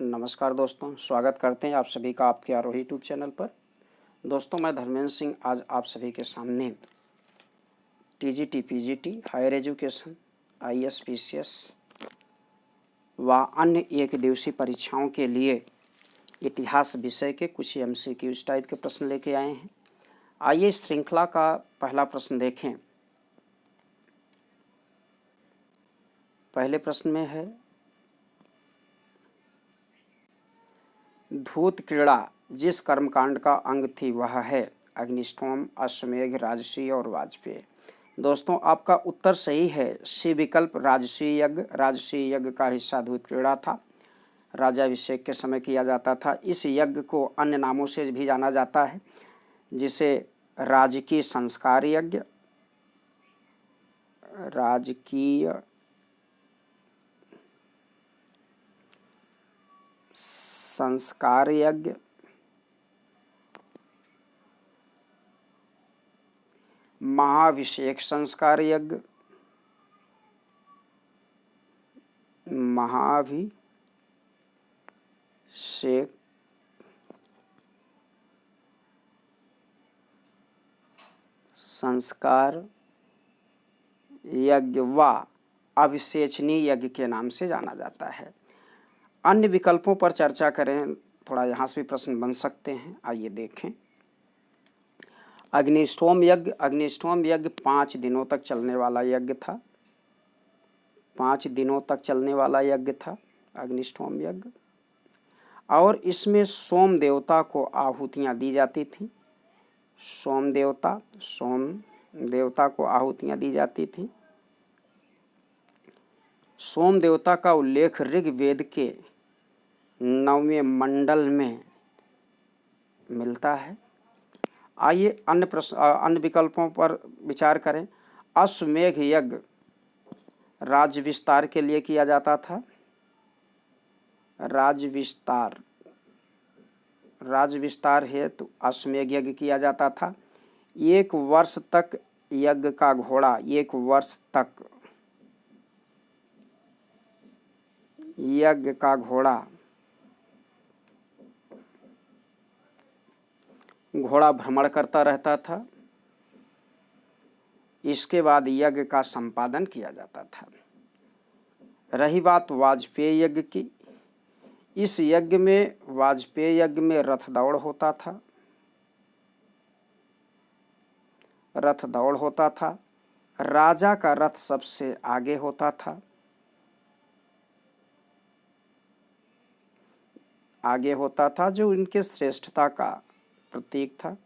नमस्कार दोस्तों, स्वागत करते हैं आप सभी का आपके आरोही यूट्यूब चैनल पर। दोस्तों, मैं धर्मेंद्र सिंह आज आप सभी के सामने TGT, PGT, higher education, IAS, PCS व अन्य एक दिवसीय परीक्षाओं के लिए इतिहास विषय के कुछ एमसीक्यूज टाइप के प्रश्न लेके आए हैं। आइए इस श्रृंखला का पहला प्रश्न देखें। पहले प्रश्न में है, धूत क्रीड़ा जिस कर्मकांड का अंग थी वह है अग्निष्टोम, अश्वमेघ, राजसूय और वाजपेय। दोस्तों, आपका उत्तर सही है, सी विकल्प राजसूय यज्ञ। राजसूय यज्ञ का हिस्सा धूत क्रीड़ा था, राजाभिषेक के समय किया जाता था। इस यज्ञ को अन्य नामों से भी जाना जाता है, जिसे राजकीय संस्कार यज्ञ, राजकीय संस्कार यज्ञ, महाभिषेक संस्कार यज्ञ, महाभिषेक संस्कार यज्ञ व अभिषेचनीय यज्ञ के नाम से जाना जाता है। अन्य विकल्पों पर चर्चा करें, थोड़ा यहाँ से भी प्रश्न बन सकते हैं। आइए देखें। अग्निष्टोम यज्ञ। अग्निष्टोम यज्ञ 5 दिनों तक चलने वाला यज्ञ था। 5 दिनों तक चलने वाला यज्ञ था अग्निष्टोम यज्ञ, और इसमें सोम देवता को आहुतियाँ दी जाती थी। सोम देवता को आहुतियाँ दी जाती थी। सोम देवता का उल्लेख ऋग्वेद के 9वें मंडल में मिलता है। आइए अन्य विकल्पों पर विचार करें। अश्वमेघ यज्ञ राज्य विस्तार के लिए किया जाता था। राज्य विस्तार हेतु अश्वमेघ यज्ञ किया जाता था। 1 वर्ष तक यज्ञ का घोड़ा, 1 वर्ष तक यज्ञ का घोड़ा भ्रमण करता रहता था। इसके बाद यज्ञ का संपादन किया जाता था। रही बात वाजपेय यज्ञ की, इस यज्ञ में वाजपेय यज्ञ में रथ दौड़ होता था। राजा का रथ सबसे आगे होता था, जो इनके श्रेष्ठता का प्रतीक था।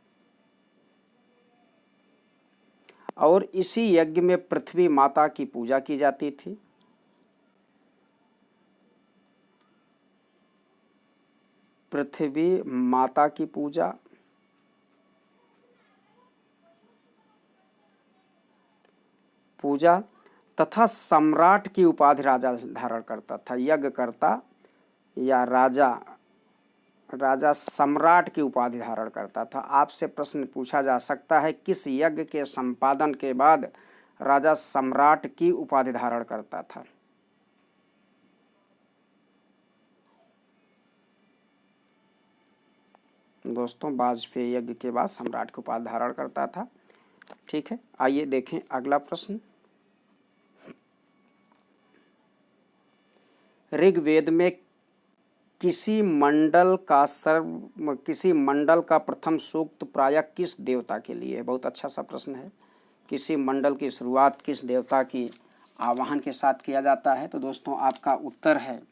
और इसी यज्ञ में पृथ्वी माता की पूजा की जाती थी। पृथ्वी माता की पूजा तथा सम्राट की उपाधि राजा धारण करता था। यज्ञकर्ता या राजा सम्राट की उपाधि धारण करता था। आपसे प्रश्न पूछा जा सकता है, किस यज्ञ के संपादन के बाद राजा सम्राट की उपाधि धारण करता था? दोस्तों, वाजपेय यज्ञ के बाद सम्राट की उपाधि धारण करता था। ठीक है, आइए देखें अगला प्रश्न। ऋग्वेद में किसी मंडल का प्रथम सूक्त प्रायः किस देवता के लिए है? बहुत अच्छा सा प्रश्न है। किसी मंडल की शुरुआत किस देवता की आवाहन के साथ किया जाता है? तो दोस्तों, आपका उत्तर है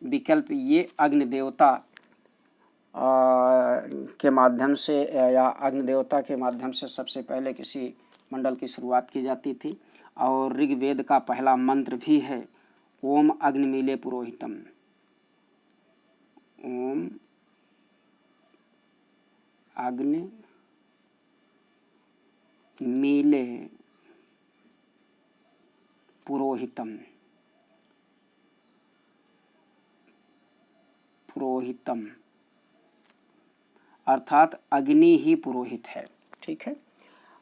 विकल्प ये, अग्नि देवता के माध्यम से या अग्नि देवता के माध्यम से सबसे पहले किसी मंडल की शुरुआत की जाती थी। और ऋग्वेद का पहला मंत्र भी है ओम अग्निमीले पुरोहितम। ओम अग्नि मीले पुरोहितम। अर्थात अग्नि ही पुरोहित है। ठीक है,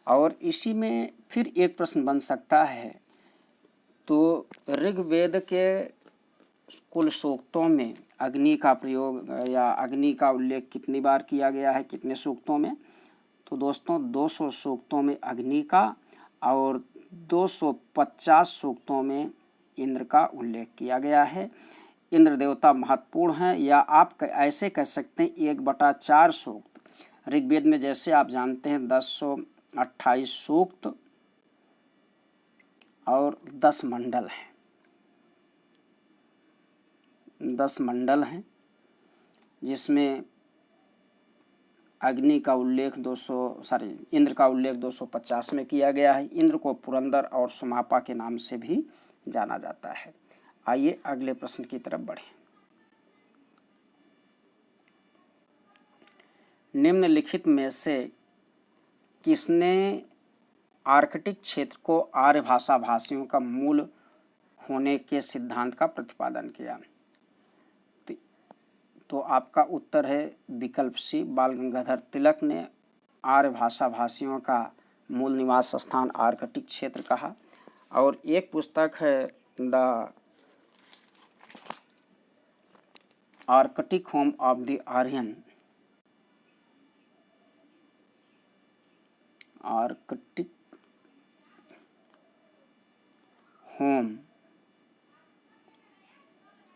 और इसी में फिर एक प्रश्न बन सकता है, तो ऋग्वेद के कुल सूक्तों में अग्नि का प्रयोग या अग्नि का उल्लेख कितनी बार किया गया है, कितने सूक्तों में? तो दोस्तों 200 सूक्तों में अग्नि का और 250 सूक्तों में इंद्र का उल्लेख किया गया है। इंद्र देवता महत्वपूर्ण हैं, या आप ऐसे कह सकते हैं 1/4 सूक्त। ऋग्वेद में जैसे आप जानते हैं 1028 सूक्त और 10 मंडल हैं, 10 मंडल हैं, जिसमें अग्नि का उल्लेख इंद्र का उल्लेख 250 में किया गया है। इंद्र को पुरंदर और सुमापा के नाम से भी जाना जाता है। आइए अगले प्रश्न की तरफ बढ़ें। निम्नलिखित में से किसने आर्कटिक क्षेत्र को आर्य भाषा भाषियों का मूल होने के सिद्धांत का प्रतिपादन किया? तो आपका उत्तर है विकल्प सी, बाल गंगाधर तिलक ने आर्य भाषा भाषियों का मूल निवास स्थान आर्कटिक क्षेत्र कहा। और एक पुस्तक है the Arctic home of the Aryan, Arctic home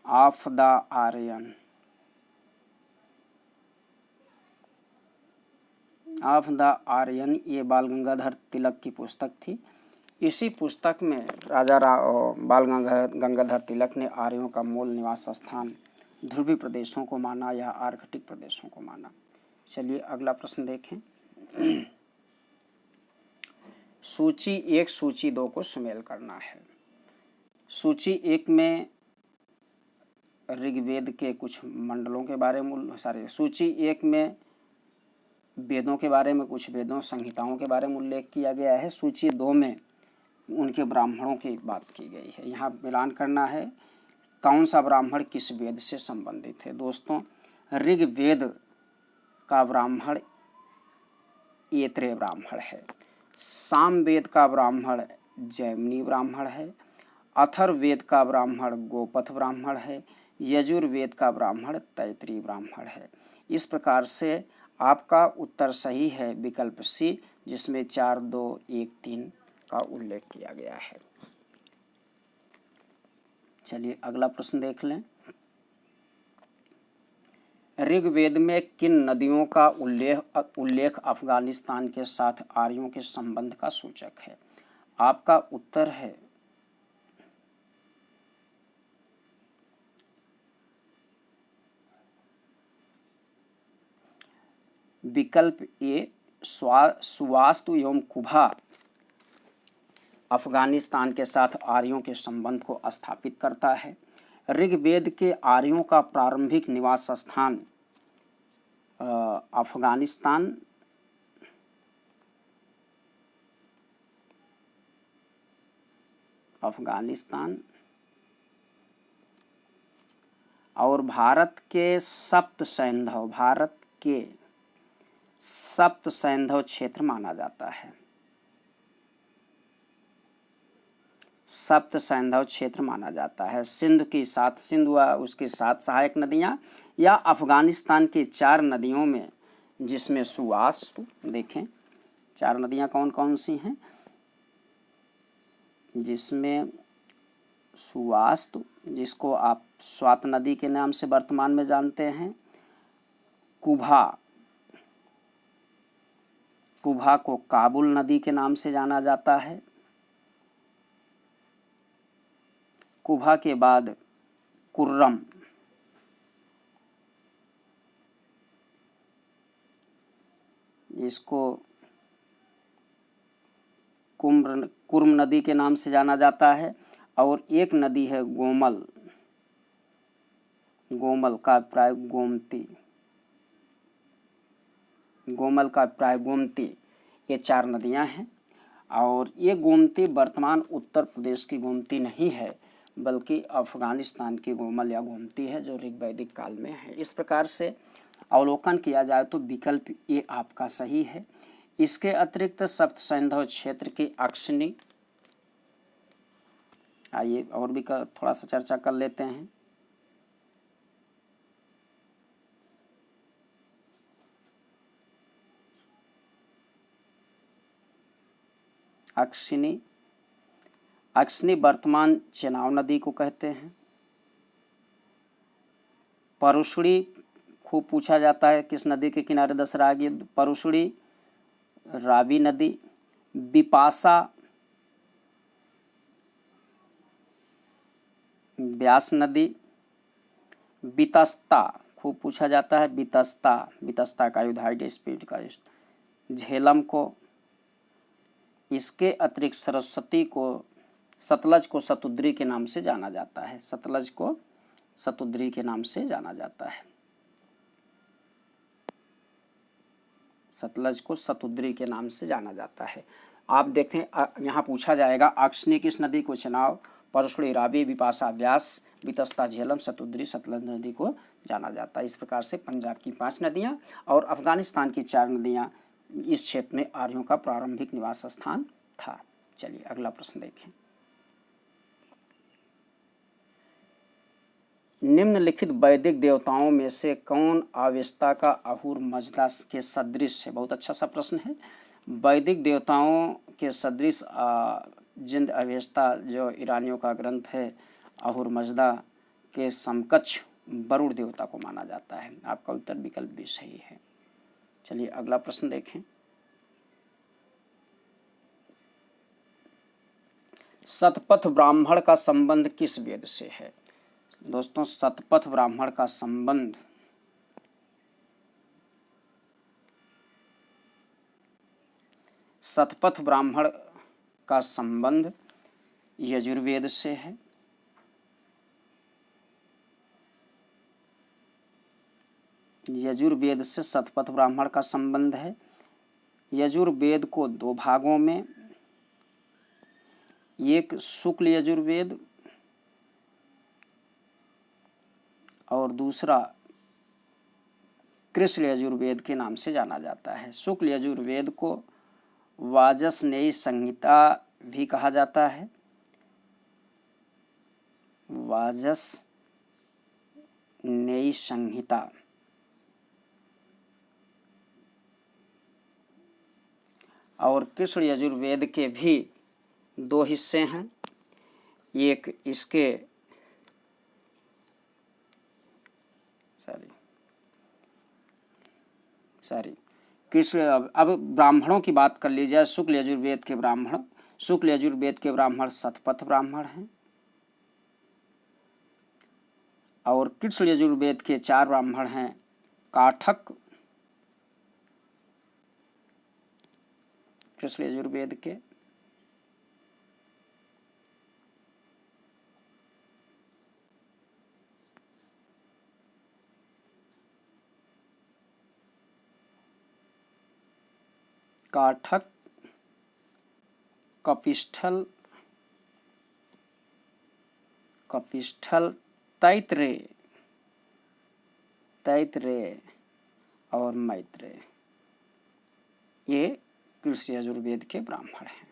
of the Aryan of the Aryan, ये बाल गंगाधर तिलक की पुस्तक थी। इसी पुस्तक में बाल गंगाधर तिलक ने आर्यों का मूल निवास स्थान ध्रुवीय प्रदेशों को माना या आर्कटिक प्रदेशों को माना। चलिए अगला प्रश्न देखें। सूची 1 सूची 2 को सुमेल करना है। सूची 1 में ऋग्वेद के कुछ मंडलों के बारे में सूची 1 में वेदों के बारे में, कुछ वेदों संहिताओं के बारे में उल्लेख किया गया है। सूची 2 में उनके ब्राह्मणों की बात की गई है। यहाँ मिलान करना है कौन सा ब्राह्मण किस वेद से संबंधित है। दोस्तों ऋग्वेद का ब्राह्मण ऐत्रेय ब्राह्मण है, सामवेद का ब्राह्मण जैमिनी ब्राह्मण है, अथर्ववेद का ब्राह्मण गोपथ ब्राह्मण है, यजुर्वेद का ब्राह्मण तैत्रीय ब्राह्मण है। इस प्रकार से आपका उत्तर सही है विकल्प सी, जिसमें 4, 2, 1, 3 का उल्लेख किया गया है। चलिए अगला प्रश्न देख लें। ऋग्वेद में किन नदियों का उल्लेख अफगानिस्तान के साथ आर्यों के संबंध का सूचक है? आपका उत्तर है विकल्प ए, सुवास्तु एवं कुभा अफगानिस्तान के साथ आर्यों के संबंध को स्थापित करता है। ऋग्वेद के आर्यों का प्रारंभिक निवास स्थान अफगानिस्तान और भारत के सप्त सैंधव क्षेत्र माना जाता है। सप्त सैंधव क्षेत्र माना जाता है। सिंधु व उसकी 7 सहायक नदियां, या अफगानिस्तान की 4 नदियों में, जिसमें सुवास्तु, देखें 4 नदियां कौन कौन सी हैं, जिसमें सुवास्तु, जिसको आप स्वात नदी के नाम से वर्तमान में जानते हैं, कुभा को काबुल नदी के नाम से जाना जाता है, कुभा के बाद कुर्रम, जिसको कुर्म नदी के नाम से जाना जाता है, और एक नदी है गोमल का प्राय गोमती, ये 4 नदियां हैं। और ये गोमती वर्तमान उत्तर प्रदेश की गोमती नहीं है, बल्कि अफगानिस्तान की गोमल या गोमती है, जो ऋग्वैदिक काल में है। इस प्रकार से अवलोकन किया जाए तो विकल्प ये आपका सही है। इसके अतिरिक्त सप्त सैंधव क्षेत्र की अक्षनी, आइए और भी थोड़ा सा चर्चा कर लेते हैं। अक्षिनी। अक्षिनी वर्तमान चेनाब नदी को कहते हैं। परुषड़ी खूब पूछा जाता है, किस नदी के किनारे दशहरा आगे? परुषड़ी, रावी नदी। बिपाशा ब्यास नदी। बितस्ता खूब पूछा जाता है, बितस्ता का युद्ध हाई स्पीड का। झेलम को। इसके अतिरिक्त सरस्वती को, सतलज को शतुद्री के नाम से जाना जाता है। सतलज को शतुद्री के नाम से जाना जाता है। सतलज को शतुद्री के नाम से जाना जाता है। आप देखें यहाँ पूछा जाएगा अक्षिनी किस नदी को चेनाब, परुषड़ी, रावी, बिपाशा ब्यास, बितस्ता, झेलम, शतुद्री, सतलज नदी को जाना जाता है। इस प्रकार से पंजाब की 5 नदियाँ और अफगानिस्तान की 4 नदियाँ इस क्षेत्र में आर्यों का प्रारंभिक निवास स्थान था। चलिए अगला प्रश्न देखें। निम्नलिखित वैदिक देवताओं में से कौन अवेस्ता का अहूर मजदा के सदृश है? बहुत अच्छा सा प्रश्न है। वैदिक देवताओं के सदृश जिंद अवेस्ता जो ईरानियों का ग्रंथ है, अहूर मजदा के समकक्ष वरुण देवता को माना जाता है। आपका उत्तर विकल्प भी सही है। चलिए अगला प्रश्न देखें। शतपथ ब्राह्मण का संबंध किस वेद से है? दोस्तों शतपथ ब्राह्मण का संबंध यजुर्वेद से है। यजुर्वेद से शतपथ ब्राह्मण का संबंध है। यजुर्वेद को 2 भागों में, एक शुक्ल यजुर्वेद और दूसरा कृष्ण यजुर्वेद के नाम से जाना जाता है। शुक्ल यजुर्वेद को वाजसनेयी संहिता भी कहा जाता है। वाजसनेयी संहिता। और कृष्ण यजुर्वेद के भी 2 हिस्से हैं। एक इसके कृष्ण। अब ब्राह्मणों की बात कर ली जाए। शुक्ल यजुर्वेद के ब्राह्मण शतपथ ब्राह्मण हैं। और कृष्ण यजुर्वेद के 4 ब्राह्मण हैं। काठक कृष्ण यजुर्वेद के, काठक, कपिष्ठल, तैत्रेय और मैत्रेय, ये कृष्ण यजुर्वेद के ब्राह्मण हैं।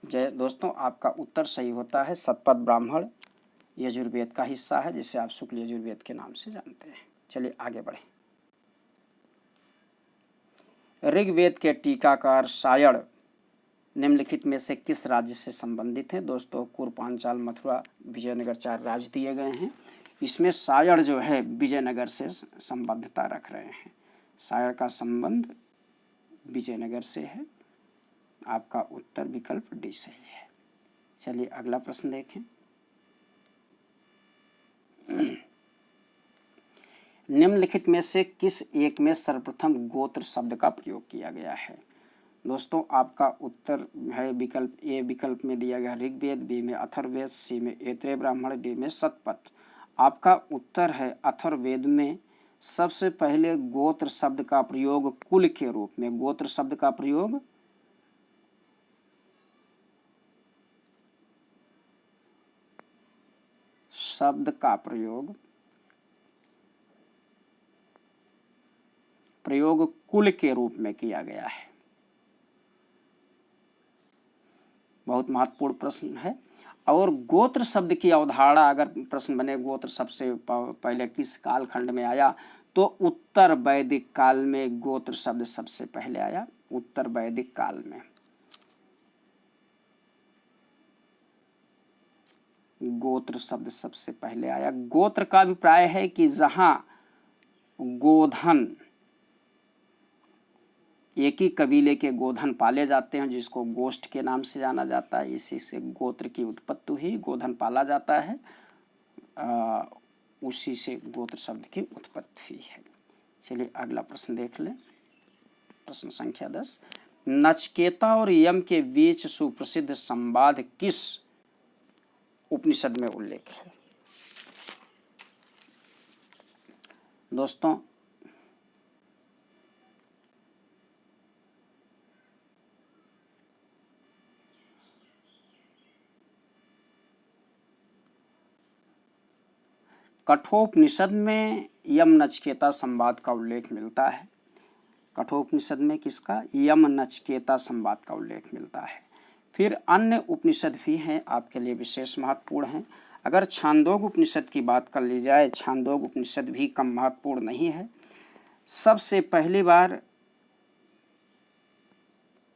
जय दोस्तों, आपका उत्तर सही होता है। शतपथ ब्राह्मण यजुर्वेद का हिस्सा है, जिसे आप शुक्ल यजुर्वेद के नाम से जानते हैं। चलिए आगे बढ़ें। ऋग्वेद के टीकाकार सायण निम्नलिखित में से किस राज्य से संबंधित हैं? दोस्तों कुरु, पांचाल, मथुरा, विजयनगर 4 राज्य दिए गए हैं। इसमें सायण जो है विजयनगर से संबद्धता रख रहे हैं। सायण का संबंध विजयनगर से है। आपका उत्तर विकल्प डी सही है। चलिए अगला प्रश्न देखें। निम्नलिखित में से किस एक में सर्वप्रथम गोत्र शब्द का प्रयोग किया गया है? दोस्तों आपका उत्तर है विकल्प ए। विकल्प में दिया गया ऋग्वेद, बी में अथर्ववेद, सी में ऐत्रेय ब्राह्मण, डी में शतपथ। आपका उत्तर है अथर्ववेद में सबसे पहले गोत्र शब्द का प्रयोग कुल के रूप में, गोत्र शब्द का प्रयोग कुल के रूप में किया गया है। बहुत महत्वपूर्ण प्रश्न है। और गोत्र शब्द की अवधारणा अगर प्रश्न बने, गोत्र सबसे पहले किस कालखंड में आया, तो उत्तर वैदिक काल में गोत्र शब्द सबसे पहले आया। उत्तर वैदिक काल में गोत्र शब्द सबसे पहले आया। गोत्र का अभिप्राय है कि जहां गोधन, एक ही कबीले के गोधन पाले जाते हैं जिसको गोष्ठ के नाम से जाना जाता है, इसी से गोत्र की उत्पत्ति हुई। गोधन पाला जाता है, उसी से गोत्र शब्द की उत्पत्ति हुई है। चलिए अगला प्रश्न देख लें। प्रश्न संख्या 10, नचिकेता और यम के बीच सुप्रसिद्ध संवाद किस उपनिषद में उल्लेख है? दोस्तों कठोपनिषद में यम नचिकेता संवाद का उल्लेख मिलता है। कठोपनिषद में किसका? यम नचिकेता संवाद का उल्लेख मिलता है। फिर अन्य उपनिषद भी हैं, आपके लिए विशेष महत्वपूर्ण हैं। अगर छांदोग उपनिषद की बात कर ली जाए, छांदोग उपनिषद भी कम महत्वपूर्ण नहीं है। सबसे पहली बार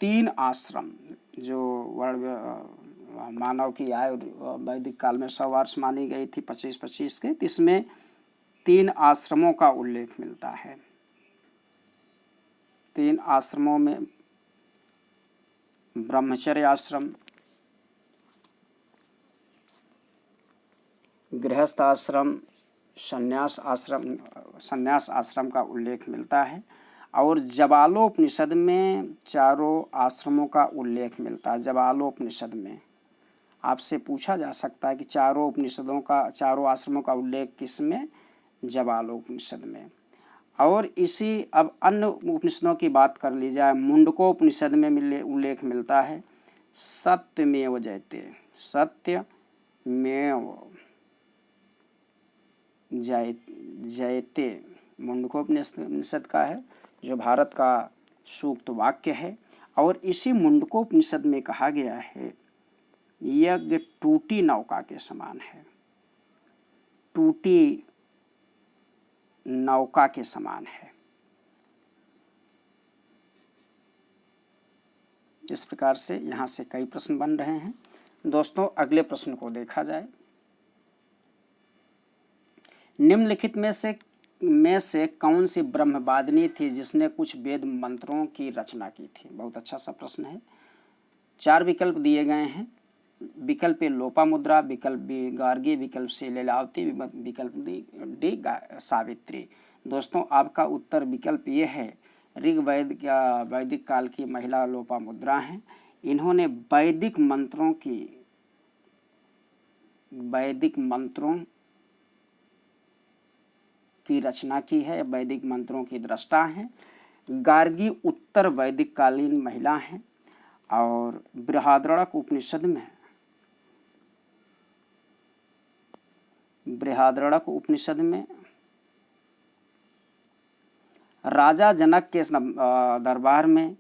3 आश्रम, जो वर्ण मानव की आयु वैदिक काल में 100 वर्ष मानी गई थी 25-25 के, इसमें 3 आश्रमों का उल्लेख मिलता है। 3 आश्रमों में ब्रह्मचर्य आश्रम, गृहस्थ आश्रम, संन्यास आश्रम का उल्लेख मिलता है। और जबालोपनिषद में चारों आश्रमों का उल्लेख मिलता है। जबालोपनिषद में आपसे पूछा जा सकता है कि चारों आश्रमों का उल्लेख किसमें? जबालोपनिषद में। और इसी अब अन्य उपनिषदों की बात कर ली जाए, मुंडकोपनिषद में उल्लेख मिलता है सत्यमेव जयते, सत्यमेव जयते मुंडकोपनिषद का है, जो भारत का सूक्त वाक्य है। और इसी मुंडकोपनिषद में कहा गया है यज्ञ टूटी नौका के समान है, टूटी नौका के समान है। इस प्रकार से यहाँ से कई प्रश्न बन रहे हैं। दोस्तों अगले प्रश्न को देखा जाए। निम्नलिखित में से कौन सी ब्रह्मवादिनी थी जिसने कुछ वेद मंत्रों की रचना की थी? बहुत अच्छा सा प्रश्न है। 4 विकल्प दिए गए हैं। विकल्प ए लोपामुद्रा, विकल्प बी गार्गी, विकल्प सी लीलावती, विकल्प डी सावित्री। दोस्तों आपका उत्तर विकल्प ये है, वैदिक काल की महिला लोपामुद्रा हैं। इन्होंने वैदिक मंत्रों की रचना की है, वैदिक मंत्रों की दृष्टा हैं। गार्गी उत्तर वैदिक कालीन महिला हैं। और बृहदारण्यक उपनिषद में राजा जनक के दरबार में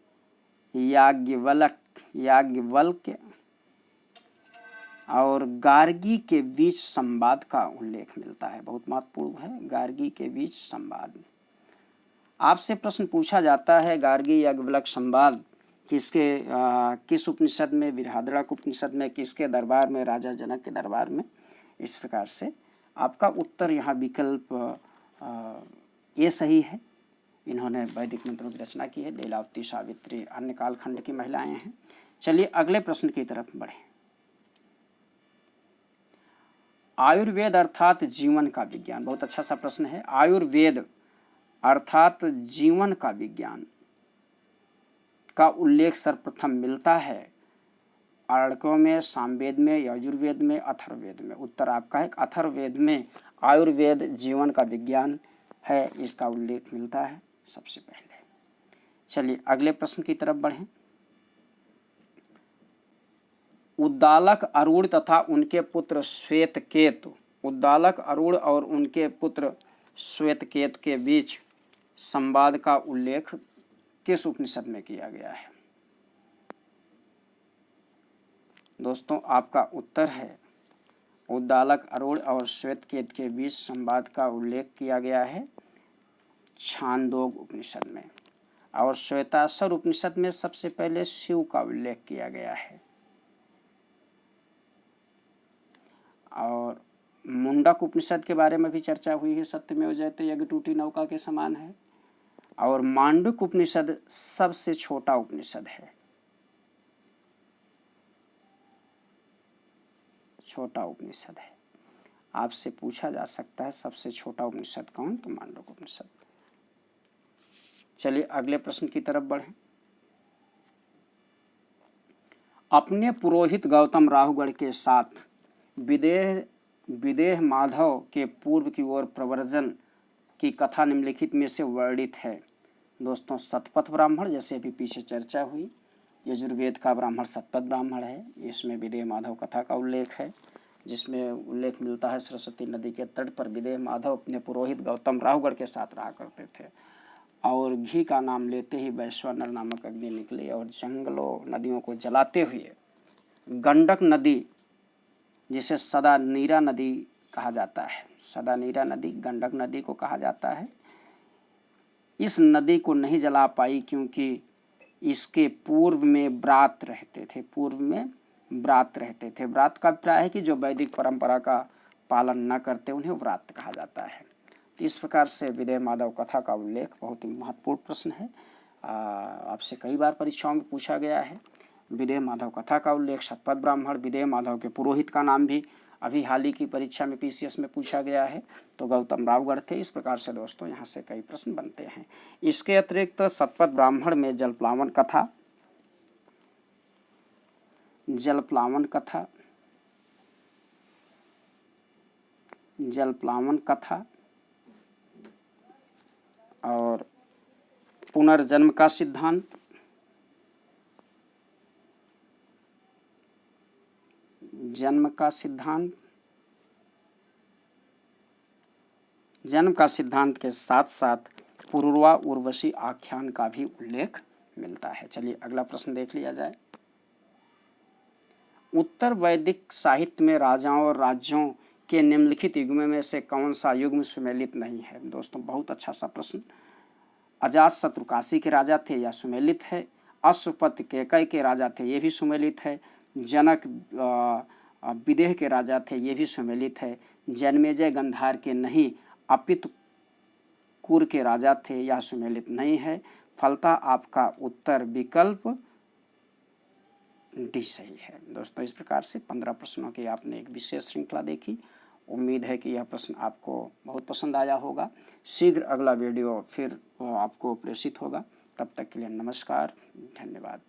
याज्ञवल्क्य और गार्गी के बीच संवाद का उल्लेख मिलता है। बहुत महत्वपूर्ण है गार्गी के बीच संवाद। आपसे प्रश्न पूछा जाता है गार्गी याज्ञवल्क्य संवाद किस उपनिषद में? बृहदारण्यक उपनिषद में। किसके दरबार में? राजा जनक के दरबार में। इस प्रकार से आपका उत्तर यहाँ विकल्प ये सही है। इन्होंने वैदिक मंत्रों की रचना की है। लीलावती, सावित्री अन्य कालखंड की महिलाएं हैं। चलिए अगले प्रश्न की तरफ बढ़ें। आयुर्वेद अर्थात जीवन का विज्ञान। बहुत अच्छा सा प्रश्न है। आयुर्वेद अर्थात जीवन का विज्ञान का उल्लेख सर्वप्रथम मिलता है आरण्यकों में, सामवेद में, यजुर्वेद में, अथर्ववेद में। उत्तर आपका है अथर्ववेद में आयुर्वेद जीवन का विज्ञान है, इसका उल्लेख मिलता है सबसे पहले। चलिए अगले प्रश्न की तरफ बढ़ें। उद्दालक अरूढ़ तथा उनके पुत्र श्वेतकेतु, उद्दालक अरूढ़ और उनके पुत्र श्वेतकेतु के बीच संवाद का उल्लेख किस उपनिषद में किया गया है? दोस्तों आपका उत्तर है उद्दालक अरूढ़ और श्वेतकेतु के बीच संवाद का उल्लेख किया गया है छांदोग उपनिषद में। और श्वेताश्वर उपनिषद में सबसे पहले शिव का उल्लेख किया गया है। और मुंडक उपनिषद के बारे में भी चर्चा हुई है, सत्यमेव जयते यज्ञ टूटी नौका के समान है। और मांडुक उपनिषद सबसे छोटा उपनिषद है, छोटा उपनिषद है। आपसे पूछा जा सकता है सबसे छोटा उपनिषद कौन, तो मांडुक उपनिषद। चलिए अगले प्रश्न की तरफ बढ़ें। अपने पुरोहित गौतम राहुगढ़ के साथ विदेह माधव के पूर्व की ओर प्रव्रजन की कथा निम्नलिखित में से वर्णित है। दोस्तों शतपथ ब्राह्मण, जैसे अभी पीछे चर्चा हुई, यजुर्वेद का ब्राह्मण शतपथ ब्राह्मण है। इसमें विदेह माधव कथा का उल्लेख है, जिसमें उल्लेख मिलता है सरस्वती नदी के तट पर विदेह माधव अपने पुरोहित गौतम राहुगढ़ के साथ रहा करते थे और घी का नाम लेते ही वैश्वानर नामक अग्नि निकली और जंगलों नदियों को जलाते हुए गंडक नदी, जिसे सदा नीरा नदी कहा जाता है, सदा नीरा नदी गंडक नदी को कहा जाता है, इस नदी को नहीं जला पाई क्योंकि इसके पूर्व में व्रात रहते थे, पूर्व में व्रात रहते थे। व्रात का अभिप्राय है कि जो वैदिक परंपरा का पालन न करते उन्हें व्रात कहा जाता है। इस प्रकार से विदेह माधव कथा का उल्लेख बहुत ही महत्वपूर्ण प्रश्न है, आपसे कई बार परीक्षाओं में पूछा गया है। विदेह माधव कथा का उल्लेख, शतपथ ब्राह्मण, विदेह माधव के पुरोहित का नाम भी अभी हाल ही की परीक्षा में पीसीएस में पूछा गया है, तो गौतम राहुगढ़ थे। इस प्रकार से दोस्तों यहाँ से कई प्रश्न बनते हैं। इसके अतिरिक्त शतपथ ब्राह्मण में जलप्लावन कथा, जलप्लावन कथा, जलप्लावन कथा और पुनर्जन्म का सिद्धांत, जन्म का सिद्धांत, जन्म का सिद्धांत के साथ साथ पुरुरवा उर्वशी आख्यान का भी उल्लेख मिलता है। चलिए अगला प्रश्न देख लिया जाए। उत्तर वैदिक साहित्य में राजाओं और राज्यों के निम्नलिखित युग्म में से कौन सा युग्म सुमेलित नहीं है? दोस्तों बहुत अच्छा सा प्रश्न। अजातशत्रु काशी के राजा थे, या सुमेलित है। अश्वपत कैकय के राजा थे, ये भी सुमेलित है। जनक विदेह के राजा थे, ये भी सुमेलित है। जन्मेजय गंधार के नहीं अपितु कुर के राजा थे, यह सुमेलित नहीं है। फलतः आपका उत्तर विकल्प डी सही है। दोस्तों इस प्रकार से 15 प्रश्नों की आपने एक विशेष श्रृंखला देखी। उम्मीद है कि यह प्रश्न आपको बहुत पसंद आया होगा। शीघ्र अगला वीडियो फिर आपको प्रेषित होगा। तब तक के लिए नमस्कार, धन्यवाद।